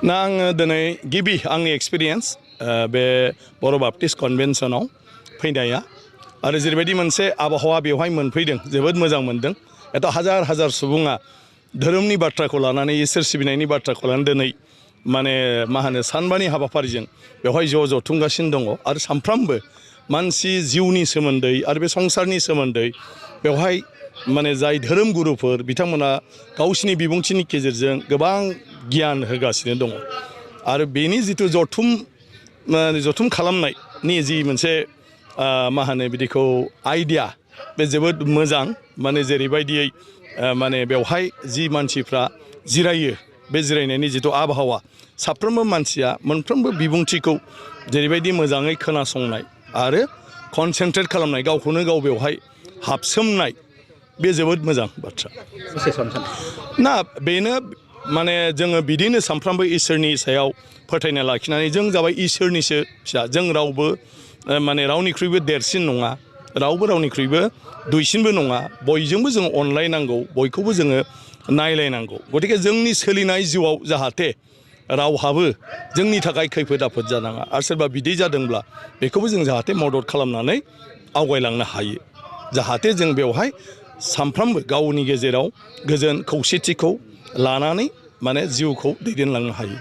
ना आङो दिनै गिबि आंनि एक्सपिरियेन्स बे बर' बाप्टिस्ट कनभेन्सनाव फैनाया आरो जेरैबायदि मोनसे आबहावा बेवहाय मोनफैदों जोबोद मोजां मोनदों एथ' हाजार हाजार सुबुङा धोरोमनि बाथ्राखौ लानानै इसोर सिबिनायनि बाथ्राखौ लानानै दिनै माने मा होनो सानबानि हाबाफारिजों बेवहाय ज' जथुमगासिनो दङ आरो सानफ्रामबो मानसि जिउनि सोमोन्दै आरो बे संसारनि सोमोन्दै बेवहाय माने जाय धोरोम गुरुफोर बिथांमोना गावसिनि बिबुंथिनि गेजेरजों गोबां गियान होगासिनो दङ आरो बेनि जिथु जथुम खालामनायनि जि मोनसे मा होनो बिदिखौ आइडिया बे जोबोद मोजां माने जेरैबायदियै माने बेवहाय जि मानसिफ्रा जिरायो बे जिरायनायनि जिथु आबहावा साफ्रोमबो मानसिया मोनफ्रोमबो बिबुंथिखौ जेरैबायदि मोजाङै खोनासंनाय आरो कनसेन्ट्रेट खालामनाय गावखौनो गाव बेवहाय हाबसोमनाय बे जोबोद मोजां बाथ्रा ना बेनो माने जोङो बिदिनो सानफ्रामबो इसोरनि सायाव फोथायना लाखिनानै जों जाबाय इसोरनिसो फिसा जों रावबो माने रावनिख्रुइबो देरसिन नङा रावबो रावनिख्रुइबो दुइसिनबो नङा बयजोंबो जों अनलायनांगौ बयखौबो जोङो नायलायनांगौ गतिके जोंनि सोलिनाय जिउआव जाहाथे रावहाबो जोंनि थाखाय खैफोद आफोद जानाङा आरो सोरबा बिदि जादोंब्ला बेखौबो जों जाहाथे मदद खालामनानै आवगायलांनो हायो जाहाथे जों बेवहाय सानफ्रामबो गावनि गेजेराव गोजोन खौसेथिखौ लानानै माने जिउखौ दैदेनलांनो हायो